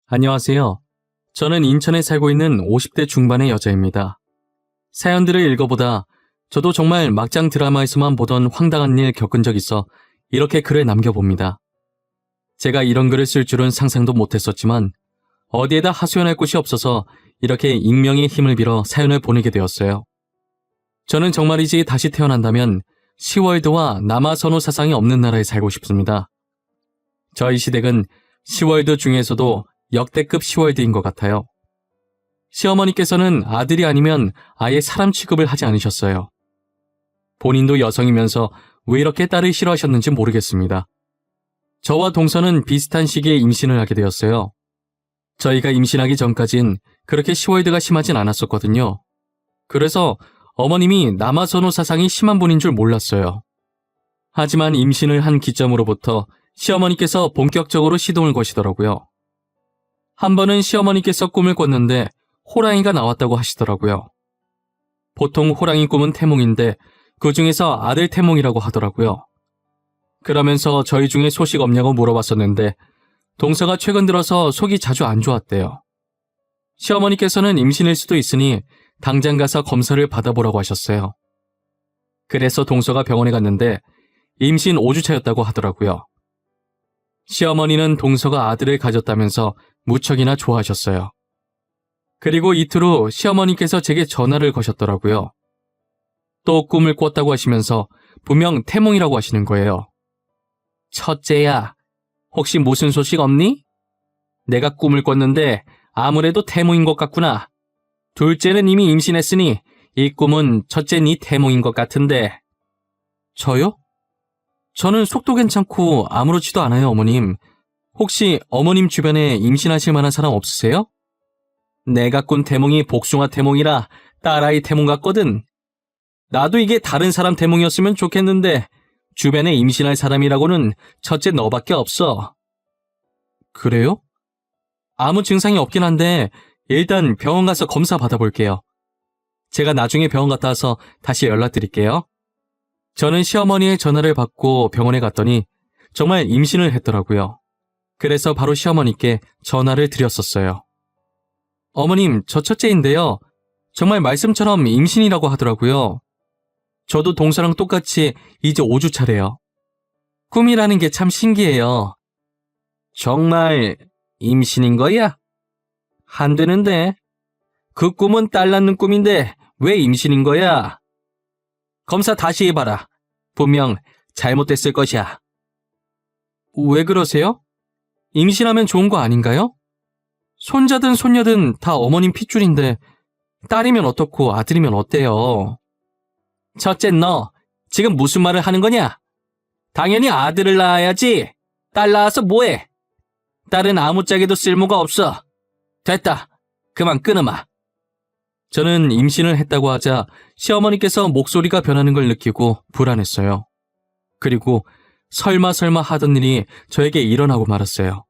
안녕하세요. 저는 인천에 살고 있는 50대 중반의 여자입니다. 사연들을 읽어보다 저도 정말 막장 드라마에서만 보던 황당한 일 겪은 적 있어 이렇게 글을 남겨봅니다. 제가 이런 글을 쓸 줄은 상상도 못했었지만 어디에다 하소연할 곳이 없어서 이렇게 익명의 힘을 빌어 사연을 보내게 되었어요. 저는 정말이지 다시 태어난다면 시월드와 남아선호 사상이 없는 나라에 살고 싶습니다. 저희 시댁은 시월드 중에서도 역대급 시월드인 것 같아요. 시어머니께서는 아들이 아니면 아예 사람 취급을 하지 않으셨어요. 본인도 여성이면서 왜 이렇게 딸을 싫어하셨는지 모르겠습니다. 저와 동서는 비슷한 시기에 임신을 하게 되었어요. 저희가 임신하기 전까진 그렇게 시월드가 심하진 않았었거든요. 그래서 어머님이 남아선호 사상이 심한 분인 줄 몰랐어요. 하지만 임신을 한 기점으로부터 시어머니께서 본격적으로 시동을 거시더라고요. 한 번은 시어머니께서 꿈을 꿨는데 호랑이가 나왔다고 하시더라고요. 보통 호랑이 꿈은 태몽인데 그 중에서 아들 태몽이라고 하더라고요. 그러면서 저희 중에 소식 없냐고 물어봤었는데 동서가 최근 들어서 속이 자주 안 좋았대요. 시어머니께서는 임신일 수도 있으니 당장 가서 검사를 받아보라고 하셨어요. 그래서 동서가 병원에 갔는데 임신 5주차였다고 하더라고요. 시어머니는 동서가 아들을 가졌다면서 무척이나 좋아하셨어요. 그리고 이틀 후 시어머니께서 제게 전화를 거셨더라고요. 또 꿈을 꿨다고 하시면서 분명 태몽이라고 하시는 거예요. 첫째야, 혹시 무슨 소식 없니? 내가 꿈을 꿨는데 아무래도 태몽인 것 같구나. 둘째는 이미 임신했으니 이 꿈은 첫째 네 태몽인 것 같은데. 저요? 저는 속도 괜찮고 아무렇지도 않아요, 어머님. 혹시 어머님 주변에 임신하실 만한 사람 없으세요? 내가 꾼 태몽이 복숭아 태몽이라 딸아이 태몽 같거든. 나도 이게 다른 사람 태몽이었으면 좋겠는데 주변에 임신할 사람이라고는 첫째 너밖에 없어. 그래요? 아무 증상이 없긴 한데 일단 병원 가서 검사 받아볼게요. 제가 나중에 병원 갔다 와서 다시 연락드릴게요. 저는 시어머니의 전화를 받고 병원에 갔더니 정말 임신을 했더라고요. 그래서 바로 시어머니께 전화를 드렸었어요. 어머님, 저 첫째인데요. 정말 말씀처럼 임신이라고 하더라고요. 저도 동서랑 똑같이 이제 5주 차래요. 꿈이라는 게 참 신기해요. 정말 임신인 거야? 안 되는데. 그 꿈은 딸 낳는 꿈인데 왜 임신인 거야? 검사 다시 해봐라. 분명 잘못됐을 것이야. 왜 그러세요? 임신하면 좋은 거 아닌가요? 손자든 손녀든 다 어머님 핏줄인데 딸이면 어떻고 아들이면 어때요? 첫째 너 지금 무슨 말을 하는 거냐? 당연히 아들을 낳아야지. 딸 낳아서 뭐해? 딸은 아무짝에도 쓸모가 없어. 됐다. 그만 끊어마. 저는 임신을 했다고 하자 시어머니께서 목소리가 변하는 걸 느끼고 불안했어요. 그리고 설마 하던 일이 저에게 일어나고 말았어요.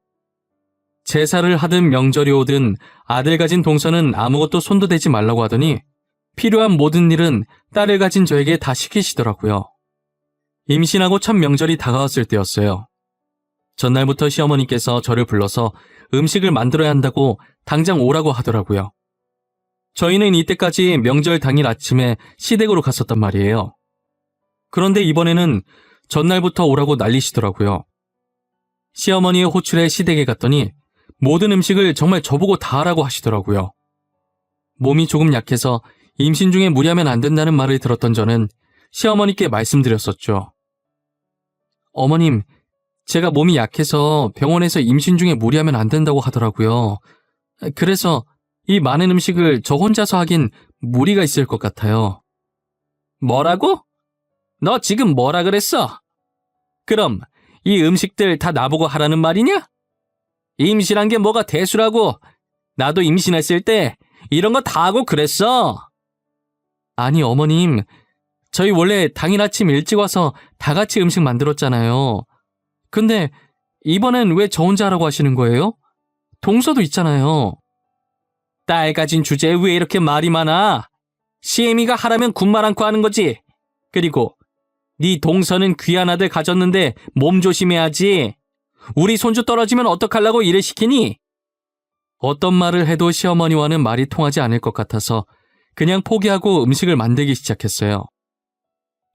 제사를 하든 명절이 오든 아들 가진 동서는 아무것도 손도 대지 말라고 하더니 필요한 모든 일은 딸을 가진 저에게 다 시키시더라고요. 임신하고 첫 명절이 다가왔을 때였어요. 전날부터 시어머니께서 저를 불러서 음식을 만들어야 한다고 당장 오라고 하더라고요. 저희는 이때까지 명절 당일 아침에 시댁으로 갔었단 말이에요. 그런데 이번에는 전날부터 오라고 난리시더라고요. 시어머니의 호출에 시댁에 갔더니 모든 음식을 정말 저보고 다 하라고 하시더라고요. 몸이 조금 약해서 임신 중에 무리하면 안 된다는 말을 들었던 저는 시어머니께 말씀드렸었죠. 어머님, 제가 몸이 약해서 병원에서 임신 중에 무리하면 안 된다고 하더라고요. 그래서 이 많은 음식을 저 혼자서 하긴 무리가 있을 것 같아요. 뭐라고? 너 지금 뭐라 그랬어? 그럼 이 음식들 다 나보고 하라는 말이냐? 임신한 게 뭐가 대수라고. 나도 임신했을 때 이런 거 다 하고 그랬어. 아니 어머님, 저희 원래 당일 아침 일찍 와서 다 같이 음식 만들었잖아요. 근데 이번엔 왜 저 혼자 하라고 하시는 거예요? 동서도 있잖아요. 딸 가진 주제에 왜 이렇게 말이 많아? 시애미가 하라면 군말 않고 하는 거지. 그리고 네 동서는 귀한 아들 가졌는데 몸 조심해야지. 우리 손주 떨어지면 어떡하려고 일을 시키니? 어떤 말을 해도 시어머니와는 말이 통하지 않을 것 같아서 그냥 포기하고 음식을 만들기 시작했어요.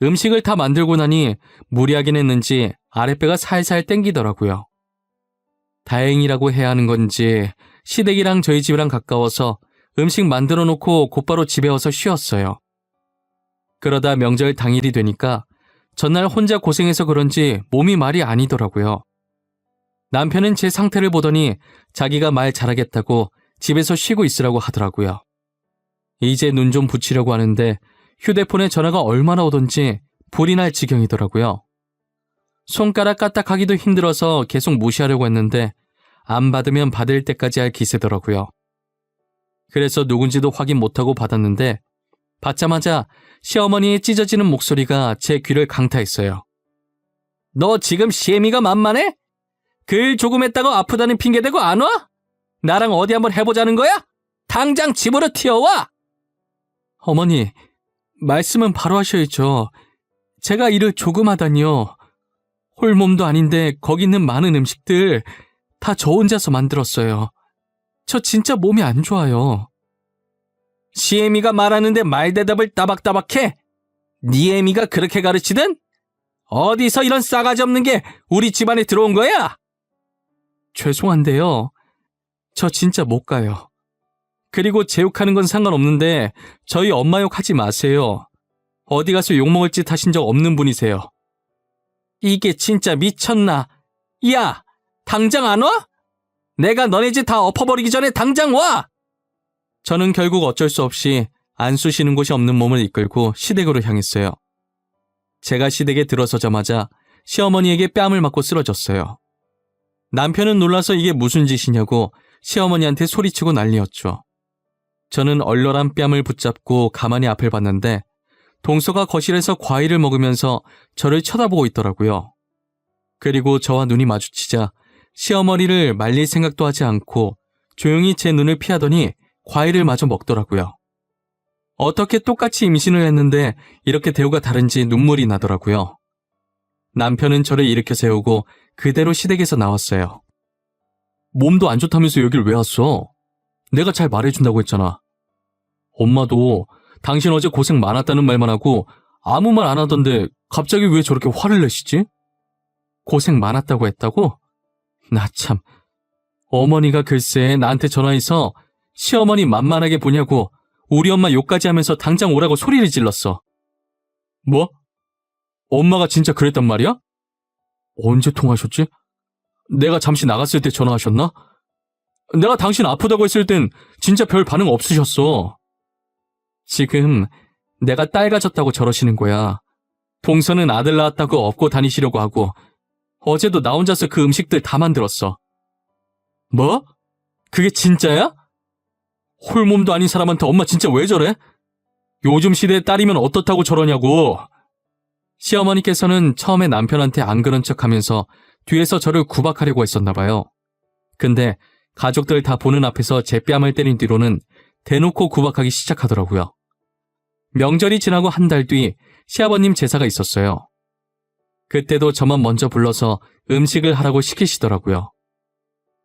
음식을 다 만들고 나니 무리하긴 했는지 아랫배가 살살 땡기더라고요. 다행이라고 해야 하는 건지 시댁이랑 저희 집이랑 가까워서 음식 만들어 놓고 곧바로 집에 와서 쉬었어요. 그러다 명절 당일이 되니까 전날 혼자 고생해서 그런지 몸이 말이 아니더라고요. 남편은 제 상태를 보더니 자기가 말 잘하겠다고 집에서 쉬고 있으라고 하더라고요. 이제 눈 좀 붙이려고 하는데 휴대폰에 전화가 얼마나 오던지 불이 날 지경이더라고요. 손가락 까딱하기도 힘들어서 계속 무시하려고 했는데 안 받으면 받을 때까지 할 기세더라고요. 그래서 누군지도 확인 못하고 받았는데 받자마자 시어머니의 찢어지는 목소리가 제 귀를 강타했어요. 너 지금 시애미가 만만해? 그 일 조금 했다고 아프다는 핑계 대고 안 와? 나랑 어디 한번 해보자는 거야? 당장 집으로 튀어와! 어머니, 말씀은 바로 하셔야죠. 제가 일을 조금 하다니요. 홀몸도 아닌데 거기 있는 많은 음식들 다 저 혼자서 만들었어요. 저 진짜 몸이 안 좋아요. 시애미가 말하는데 말대답을 따박따박해? 네 애미가 그렇게 가르치든? 어디서 이런 싸가지 없는 게 우리 집안에 들어온 거야? 죄송한데요. 저 진짜 못 가요. 그리고 제 욕하는 건 상관없는데 저희 엄마 욕 하지 마세요. 어디 가서 욕먹을 짓 하신 적 없는 분이세요. 이게 진짜 미쳤나? 야, 당장 안 와? 내가 너네 집 다 엎어버리기 전에 당장 와! 저는 결국 어쩔 수 없이 안 쑤시는 곳이 없는 몸을 이끌고 시댁으로 향했어요. 제가 시댁에 들어서자마자 시어머니에게 뺨을 맞고 쓰러졌어요. 남편은 놀라서 이게 무슨 짓이냐고 시어머니한테 소리치고 난리였죠. 저는 얼얼한 뺨을 붙잡고 가만히 앞을 봤는데 동서가 거실에서 과일을 먹으면서 저를 쳐다보고 있더라고요. 그리고 저와 눈이 마주치자 시어머니를 말릴 생각도 하지 않고 조용히 제 눈을 피하더니 과일을 마저 먹더라고요. 어떻게 똑같이 임신을 했는데 이렇게 대우가 다른지 눈물이 나더라고요. 남편은 저를 일으켜 세우고 그대로 시댁에서 나왔어요. 몸도 안 좋다면서 여길 왜 왔어? 내가 잘 말해준다고 했잖아. 엄마도 당신 어제 고생 많았다는 말만 하고 아무 말 안 하던데 갑자기 왜 저렇게 화를 내시지? 고생 많았다고 했다고? 나 참. 어머니가 글쎄 나한테 전화해서 시어머니 만만하게 보냐고 우리 엄마 욕까지 하면서 당장 오라고 소리를 질렀어. 뭐? 엄마가 진짜 그랬단 말이야? 언제 통화하셨지? 내가 잠시 나갔을 때 전화하셨나? 내가 당신 아프다고 했을 땐 진짜 별 반응 없으셨어. 지금 내가 딸 가졌다고 저러시는 거야. 동서는 아들 낳았다고 업고 다니시려고 하고 어제도 나 혼자서 그 음식들 다 만들었어. 뭐? 그게 진짜야? 홀몸도 아닌 사람한테 엄마 진짜 왜 저래? 요즘 시대에 딸이면 어떻다고 저러냐고. 시어머니께서는 처음에 남편한테 안 그런 척하면서 뒤에서 저를 구박하려고 했었나 봐요. 근데 가족들 다 보는 앞에서 제 뺨을 때린 뒤로는 대놓고 구박하기 시작하더라고요. 명절이 지나고 한 달 뒤 시아버님 제사가 있었어요. 그때도 저만 먼저 불러서 음식을 하라고 시키시더라고요.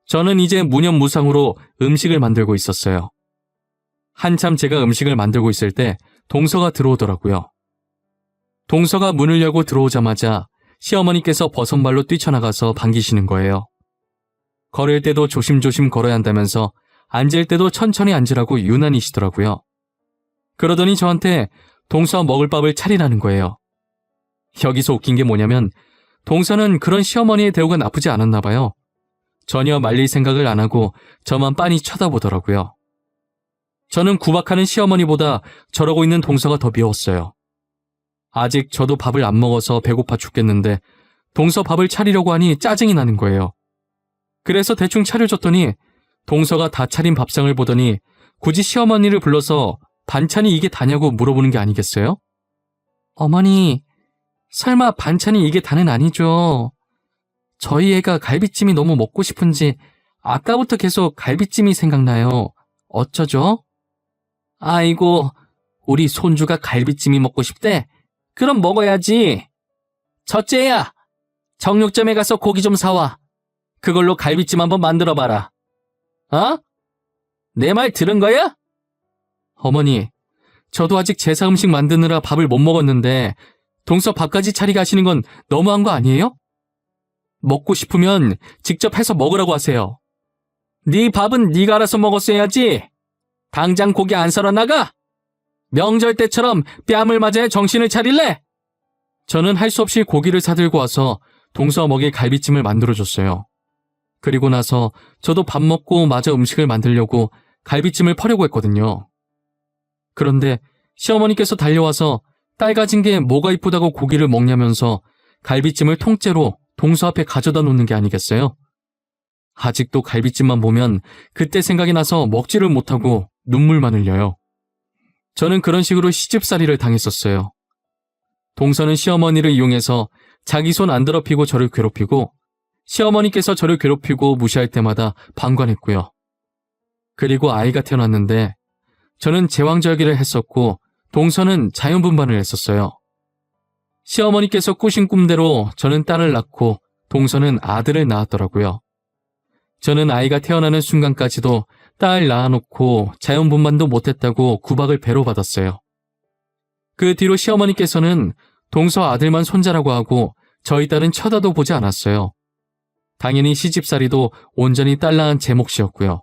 저는 이제 무념무상으로 음식을 만들고 있었어요. 한참 제가 음식을 만들고 있을 때 동서가 들어오더라고요. 동서가 문을 열고 들어오자마자 시어머니께서 버선발로 뛰쳐나가서 반기시는 거예요. 걸을 때도 조심조심 걸어야 한다면서 앉을 때도 천천히 앉으라고 유난히시더라고요. 그러더니 저한테 동서 먹을 밥을 차리라는 거예요. 여기서 웃긴 게 뭐냐면 동서는 그런 시어머니의 대우가 나쁘지 않았나 봐요. 전혀 말릴 생각을 안 하고 저만 빤히 쳐다보더라고요. 저는 구박하는 시어머니보다 저러고 있는 동서가 더 미웠어요. 아직 저도 밥을 안 먹어서 배고파 죽겠는데 동서 밥을 차리려고 하니 짜증이 나는 거예요. 그래서 대충 차려줬더니 동서가 다 차린 밥상을 보더니 굳이 시어머니를 불러서 반찬이 이게 다냐고 물어보는 게 아니겠어요? 어머니, 설마 반찬이 이게 다는 아니죠? 저희 애가 갈비찜이 너무 먹고 싶은지 아까부터 계속 갈비찜이 생각나요. 어쩌죠? 아이고, 우리 손주가 갈비찜이 먹고 싶대? 그럼 먹어야지. 첫째야, 정육점에 가서 고기 좀 사와. 그걸로 갈비찜 한번 만들어봐라. 어? 내 말 들은 거야? 어머니, 저도 아직 제사 음식 만드느라 밥을 못 먹었는데 동서 밥까지 차리게 하시는 건 너무한 거 아니에요? 먹고 싶으면 직접 해서 먹으라고 하세요. 네 밥은 네가 알아서 먹었어야지. 당장 고기 안 썰어 나가. 명절 때처럼 뺨을 맞아야 정신을 차릴래? 저는 할 수 없이 고기를 사들고 와서 동서 먹일 갈비찜을 만들어줬어요. 그리고 나서 저도 밥 먹고 마저 음식을 만들려고 갈비찜을 퍼려고 했거든요. 그런데 시어머니께서 달려와서 딸 가진 게 뭐가 이쁘다고 고기를 먹냐면서 갈비찜을 통째로 동서 앞에 가져다 놓는 게 아니겠어요? 아직도 갈비찜만 보면 그때 생각이 나서 먹지를 못하고 눈물만 흘려요. 저는 그런 식으로 시집살이를 당했었어요. 동서는 시어머니를 이용해서 자기 손 안 더럽히고 저를 괴롭히고 시어머니께서 저를 괴롭히고 무시할 때마다 방관했고요. 그리고 아이가 태어났는데 저는 제왕절개를 했었고 동서는 자연분반을 했었어요. 시어머니께서 꾸신 꿈대로 저는 딸을 낳고 동서는 아들을 낳았더라고요. 저는 아이가 태어나는 순간까지도 딸 낳아놓고 자연분반도 못했다고 구박을 배로 받았어요. 그 뒤로 시어머니께서는 동서 아들만 손자라고 하고 저희 딸은 쳐다도 보지 않았어요. 당연히 시집살이도 온전히 딸 낳은 제 몫이었고요.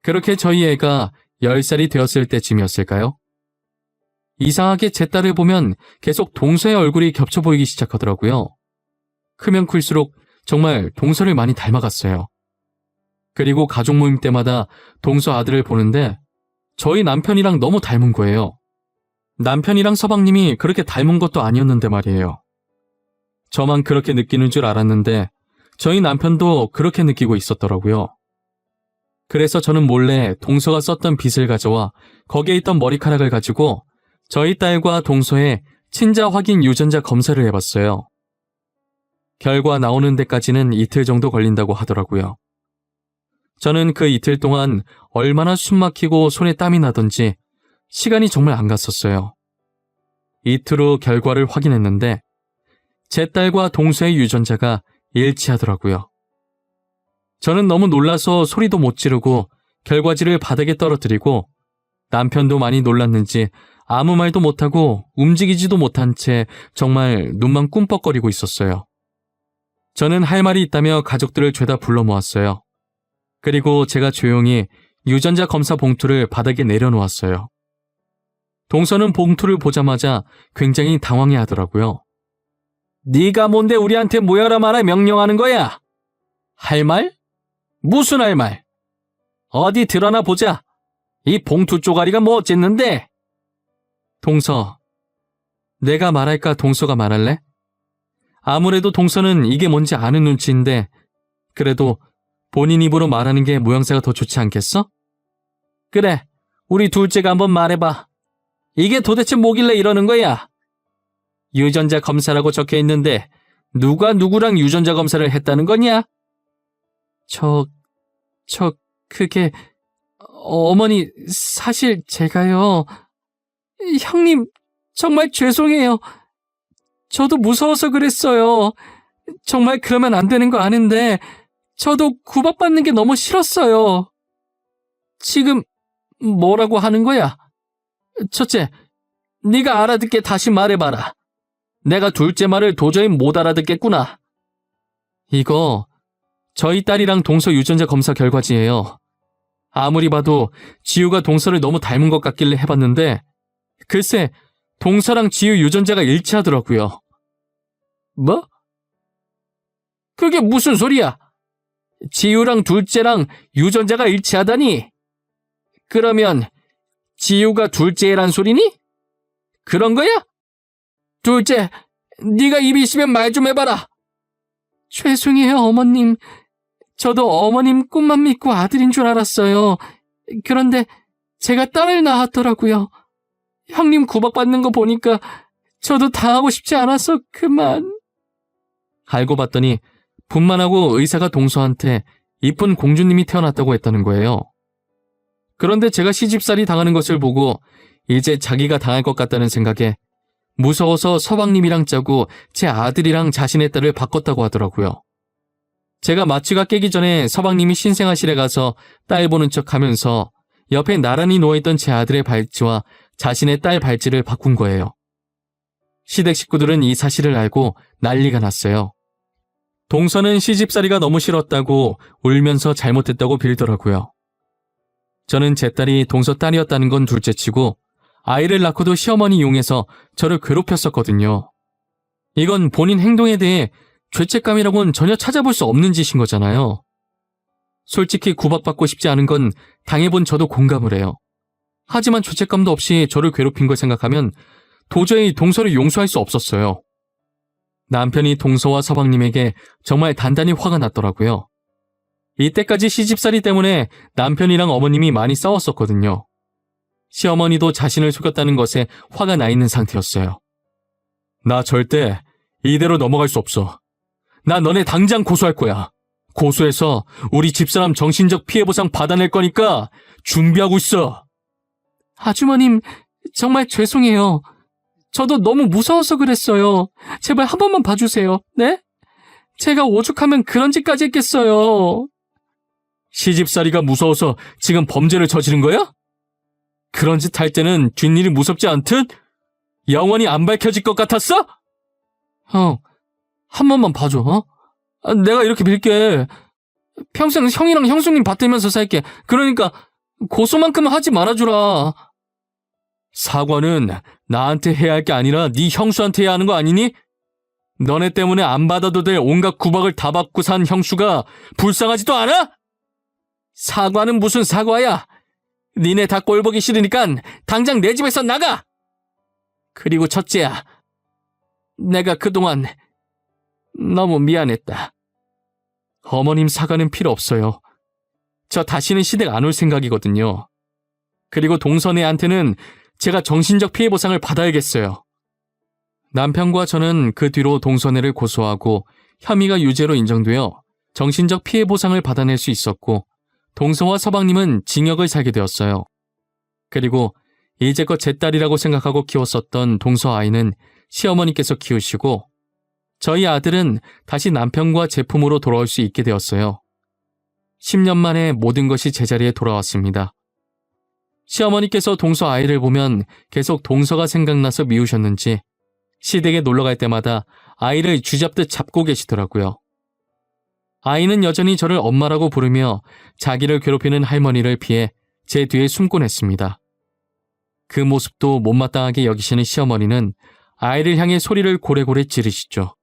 그렇게 저희 애가 10살이 되었을 때쯤이었을까요? 이상하게 제 딸을 보면 계속 동서의 얼굴이 겹쳐 보이기 시작하더라고요. 크면 클수록 정말 동서를 많이 닮아갔어요. 그리고 가족 모임 때마다 동서 아들을 보는데 저희 남편이랑 너무 닮은 거예요. 남편이랑 서방님이 그렇게 닮은 것도 아니었는데 말이에요. 저만 그렇게 느끼는 줄 알았는데 저희 남편도 그렇게 느끼고 있었더라고요. 그래서 저는 몰래 동서가 썼던 빗을 가져와 거기에 있던 머리카락을 가지고 저희 딸과 동서의 친자 확인 유전자 검사를 해봤어요. 결과 나오는 데까지는 이틀 정도 걸린다고 하더라고요. 저는 그 이틀 동안 얼마나 숨 막히고 손에 땀이 나던지 시간이 정말 안 갔었어요. 이틀 후 결과를 확인했는데 제 딸과 동서의 유전자가 일치하더라고요. 저는 너무 놀라서 소리도 못 지르고 결과지를 바닥에 떨어뜨리고 남편도 많이 놀랐는지 아무 말도 못하고 움직이지도 못한 채 정말 눈만 꿈뻑거리고 있었어요. 저는 할 말이 있다며 가족들을 죄다 불러 모았어요. 그리고 제가 조용히 유전자 검사 봉투를 바닥에 내려놓았어요. 동서는 봉투를 보자마자 굉장히 당황해 하더라고요. 네가 뭔데 우리한테 모여라 마라 명령하는 거야? 할 말? 무슨 할 말? 어디 드러나 보자. 이 봉투 쪼가리가 뭐 어쨌는데? 동서, 내가 말할까 동서가 말할래? 아무래도 동서는 이게 뭔지 아는 눈치인데 그래도 본인 입으로 말하는 게 모양새가 더 좋지 않겠어? 그래, 우리 둘째가 한번 말해봐. 이게 도대체 뭐길래 이러는 거야? 유전자 검사라고 적혀 있는데 누가 누구랑 유전자 검사를 했다는 거냐? 그게 어머니 사실 제가요. 형님 정말 죄송해요. 저도 무서워서 그랬어요. 정말 그러면 안 되는 거 아는데 저도 구박받는 게 너무 싫었어요. 지금 뭐라고 하는 거야? 첫째, 네가 알아듣게 다시 말해봐라. 내가 둘째 말을 도저히 못 알아듣겠구나. 이거 저희 딸이랑 동서 유전자 검사 결과지예요. 아무리 봐도 지우가 동서를 너무 닮은 것 같길래 해봤는데 글쎄 동서랑 지우 유전자가 일치하더라고요. 뭐? 그게 무슨 소리야? 지우랑 둘째랑 유전자가 일치하다니? 그러면 지우가 둘째란 소리니? 그런 거야? 둘째, 네가 입 있으면 말 좀 해봐라. 죄송해요, 어머님. 저도 어머님 꿈만 믿고 아들인 줄 알았어요. 그런데 제가 딸을 낳았더라고요. 형님 구박받는 거 보니까 저도 당하고 싶지 않아서 그만. 알고 봤더니 분만하고 의사가 동서한테 이쁜 공주님이 태어났다고 했다는 거예요. 그런데 제가 시집살이 당하는 것을 보고 이제 자기가 당할 것 같다는 생각에 무서워서 서방님이랑 짜고 제 아들이랑 자신의 딸을 바꿨다고 하더라고요. 제가 마취가 깨기 전에 서방님이 신생아실에 가서 딸 보는 척 하면서 옆에 나란히 누워있던 제 아들의 발찌와 자신의 딸 발찌를 바꾼 거예요. 시댁 식구들은 이 사실을 알고 난리가 났어요. 동서는 시집살이가 너무 싫었다고 울면서 잘못했다고 빌더라고요. 저는 제 딸이 동서 딸이었다는 건 둘째치고 아이를 낳고도 시어머니 이용해서 저를 괴롭혔었거든요. 이건 본인 행동에 대해 죄책감이라고는 전혀 찾아볼 수 없는 짓인 거잖아요. 솔직히 구박받고 싶지 않은 건 당해본 저도 공감을 해요. 하지만 죄책감도 없이 저를 괴롭힌 걸 생각하면 도저히 동서를 용서할 수 없었어요. 남편이 동서와 서방님에게 정말 단단히 화가 났더라고요. 이때까지 시집살이 때문에 남편이랑 어머님이 많이 싸웠었거든요. 시어머니도 자신을 속였다는 것에 화가 나 있는 상태였어요. 나 절대 이대로 넘어갈 수 없어. 나 너네 당장 고소할 거야. 고소해서 우리 집사람 정신적 피해보상 받아낼 거니까 준비하고 있어. 아주머님, 정말 죄송해요. 저도 너무 무서워서 그랬어요. 제발 한 번만 봐주세요. 네? 제가 오죽하면 그런 짓까지 했겠어요. 시집살이가 무서워서 지금 범죄를 저지른 거야? 그런 짓 할 때는 뒷일이 무섭지 않듯? 영원히 안 밝혀질 것 같았어? 형, 한 번만 봐줘, 어? 내가 이렇게 빌게. 평생 형이랑 형수님 받들면서 살게. 그러니까 고소만큼은 하지 말아주라. 사과는 나한테 해야 할 게 아니라 네 형수한테 해야 하는 거 아니니? 너네 때문에 안 받아도 될 온갖 구박을 다 받고 산 형수가 불쌍하지도 않아? 사과는 무슨 사과야? 니네 다 꼴보기 싫으니까 당장 내 집에서 나가! 그리고 첫째야, 내가 그동안 너무 미안했다. 어머님 사과는 필요 없어요. 저 다시는 시댁 안 올 생각이거든요. 그리고 동선애한테는 제가 정신적 피해 보상을 받아야겠어요. 남편과 저는 그 뒤로 동선애를 고소하고 혐의가 유죄로 인정되어 정신적 피해 보상을 받아낼 수 있었고 동서와 서방님은 징역을 살게 되었어요. 그리고 이제껏 제 딸이라고 생각하고 키웠었던 동서 아이는 시어머니께서 키우시고 저희 아들은 다시 남편과 제 품으로 돌아올 수 있게 되었어요. 10년 만에 모든 것이 제자리에 돌아왔습니다. 시어머니께서 동서 아이를 보면 계속 동서가 생각나서 미우셨는지 시댁에 놀러갈 때마다 아이를 쥐잡듯 잡고 계시더라고요. 아이는 여전히 저를 엄마라고 부르며 자기를 괴롭히는 할머니를 피해 제 뒤에 숨곤 했습니다. 그 모습도 못마땅하게 여기시는 시어머니는 아이를 향해 소리를 고래고래 지르시죠.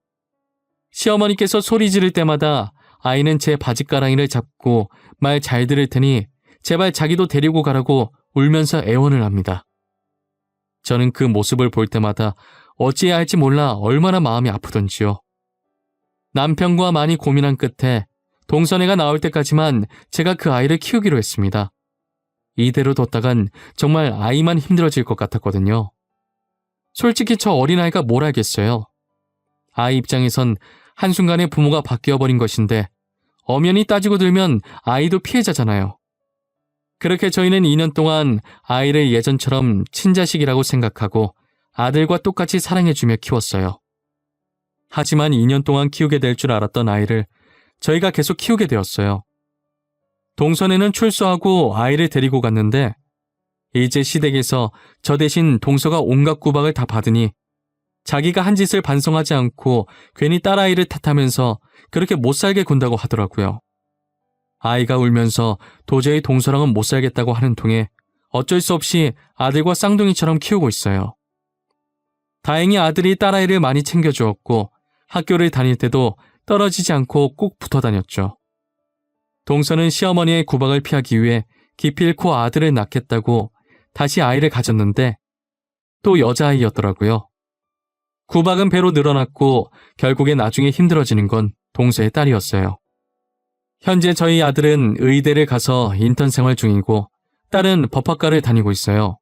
시어머니께서 소리 지를 때마다 아이는 제 바짓가랑이를 잡고 말 잘 들을 테니 제발 자기도 데리고 가라고 울면서 애원을 합니다. 저는 그 모습을 볼 때마다 어찌해야 할지 몰라 얼마나 마음이 아프던지요. 남편과 많이 고민한 끝에 동선애가 나올 때까지만 제가 그 아이를 키우기로 했습니다. 이대로 뒀다간 정말 아이만 힘들어질 것 같았거든요. 솔직히 저 어린아이가 뭘 알겠어요. 아이 입장에선 한순간에 부모가 바뀌어버린 것인데 엄연히 따지고 들면 아이도 피해자잖아요. 그렇게 저희는 2년 동안 아이를 예전처럼 친자식이라고 생각하고 아들과 똑같이 사랑해주며 키웠어요. 하지만 2년 동안 키우게 될 줄 알았던 아이를 저희가 계속 키우게 되었어요. 동선에는 출소하고 아이를 데리고 갔는데 이제 시댁에서 저 대신 동서가 온갖 구박을 다 받으니 자기가 한 짓을 반성하지 않고 괜히 딸아이를 탓하면서 그렇게 못 살게 군다고 하더라고요. 아이가 울면서 도저히 동서랑은 못 살겠다고 하는 통에 어쩔 수 없이 아들과 쌍둥이처럼 키우고 있어요. 다행히 아들이 딸아이를 많이 챙겨주었고 학교를 다닐 때도 떨어지지 않고 꼭 붙어 다녔죠. 동서는 시어머니의 구박을 피하기 위해 기필코 아들을 낳겠다고 다시 아이를 가졌는데 또 여자아이였더라고요. 구박은 배로 늘어났고 결국에 나중에 힘들어지는 건 동서의 딸이었어요. 현재 저희 아들은 의대를 가서 인턴 생활 중이고 딸은 법학과를 다니고 있어요.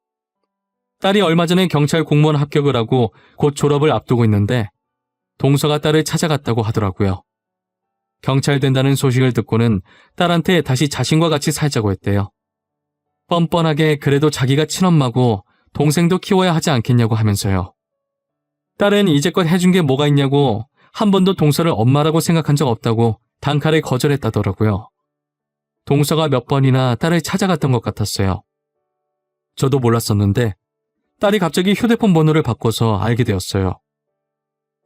딸이 얼마 전에 경찰 공무원 합격을 하고 곧 졸업을 앞두고 있는데 동서가 딸을 찾아갔다고 하더라고요. 경찰 된다는 소식을 듣고는 딸한테 다시 자신과 같이 살자고 했대요. 뻔뻔하게 그래도 자기가 친엄마고 동생도 키워야 하지 않겠냐고 하면서요. 딸은 이제껏 해준 게 뭐가 있냐고 한 번도 동서를 엄마라고 생각한 적 없다고 단칼에 거절했다더라고요. 동서가 몇 번이나 딸을 찾아갔던 것 같았어요. 저도 몰랐었는데 딸이 갑자기 휴대폰 번호를 바꿔서 알게 되었어요.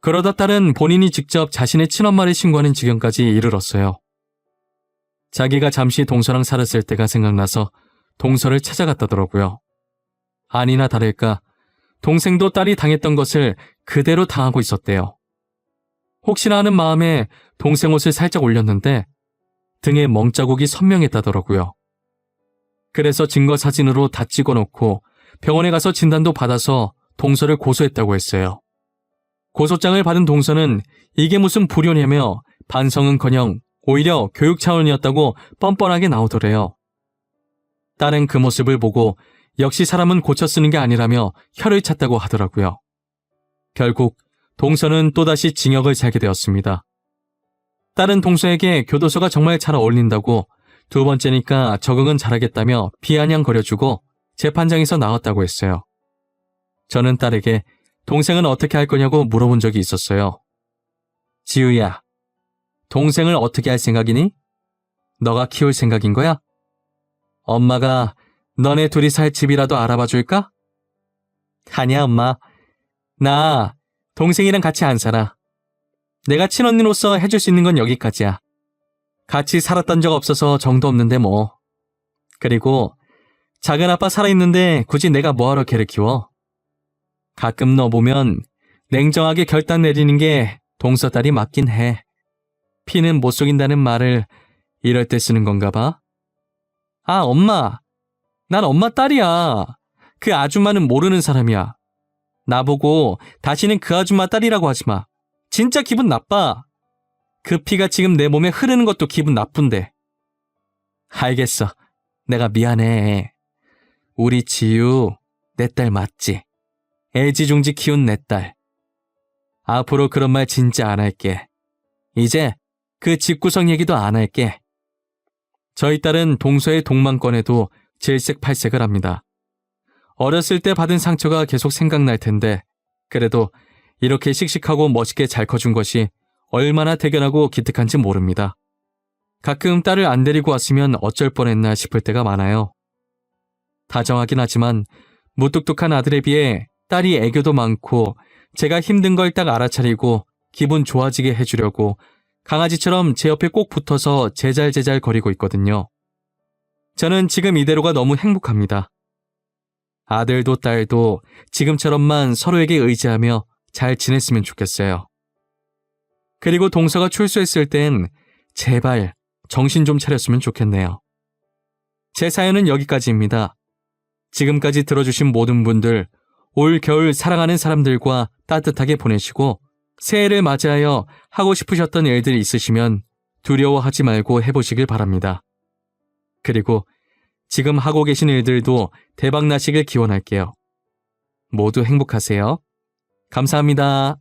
그러다 딸은 본인이 직접 자신의 친엄마를 신고하는 지경까지 이르렀어요. 자기가 잠시 동서랑 살았을 때가 생각나서 동서를 찾아갔다더라고요. 아니나 다를까 동생도 딸이 당했던 것을 그대로 당하고 있었대요. 혹시나 하는 마음에 동생 옷을 살짝 올렸는데 등에 멍자국이 선명했다더라고요. 그래서 증거 사진으로 다 찍어놓고 병원에 가서 진단도 받아서 동서를 고소했다고 했어요. 고소장을 받은 동서는 이게 무슨 불효냐며 반성은커녕 오히려 교육 차원이었다고 뻔뻔하게 나오더래요. 딸은 그 모습을 보고 역시 사람은 고쳐 쓰는 게 아니라며 혀를 찼다고 하더라고요. 결국 동서는 또다시 징역을 살게 되었습니다. 딸은 동서에게 교도소가 정말 잘 어울린다고 두 번째니까 적응은 잘하겠다며 비아냥거려주고 재판장에서 나왔다고 했어요. 저는 딸에게 동생은 어떻게 할 거냐고 물어본 적이 있었어요. 지우야, 동생을 어떻게 할 생각이니? 너가 키울 생각인 거야? 엄마가 너네 둘이 살 집이라도 알아봐 줄까? 아니야, 엄마. 나 동생이랑 같이 안 살아. 내가 친언니로서 해줄 수 있는 건 여기까지야. 같이 살았던 적 없어서 정도 없는데 뭐. 그리고 작은 아빠 살아있는데 굳이 내가 뭐하러 걔를 키워? 가끔 너 보면 냉정하게 결단 내리는 게 동서 딸이 맞긴 해. 피는 못 속인다는 말을 이럴 때 쓰는 건가 봐. 아, 엄마. 난 엄마 딸이야. 그 아줌마는 모르는 사람이야. 나보고 다시는 그 아줌마 딸이라고 하지 마. 진짜 기분 나빠. 그 피가 지금 내 몸에 흐르는 것도 기분 나쁜데. 알겠어. 내가 미안해. 우리 지유, 내 딸 맞지? 애지중지 키운 내 딸. 앞으로 그런 말 진짜 안 할게. 이제 그 집구석 얘기도 안 할게. 저희 딸은 동서의 동망권에도 질색팔색을 합니다. 어렸을 때 받은 상처가 계속 생각날 텐데 그래도 이렇게 씩씩하고 멋있게 잘 커준 것이 얼마나 대견하고 기특한지 모릅니다. 가끔 딸을 안 데리고 왔으면 어쩔 뻔했나 싶을 때가 많아요. 다정하긴 하지만 무뚝뚝한 아들에 비해 딸이 애교도 많고 제가 힘든 걸 딱 알아차리고 기분 좋아지게 해주려고 강아지처럼 제 옆에 꼭 붙어서 제잘제잘 거리고 있거든요. 저는 지금 이대로가 너무 행복합니다. 아들도 딸도 지금처럼만 서로에게 의지하며 잘 지냈으면 좋겠어요. 그리고 동서가 출소했을 땐 제발 정신 좀 차렸으면 좋겠네요. 제 사연은 여기까지입니다. 지금까지 들어주신 모든 분들 올 겨울 사랑하는 사람들과 따뜻하게 보내시고 새해를 맞이하여 하고 싶으셨던 일들 있으시면 두려워하지 말고 해보시길 바랍니다. 그리고 지금 하고 계신 일들도 대박 나시길 기원할게요. 모두 행복하세요. 감사합니다.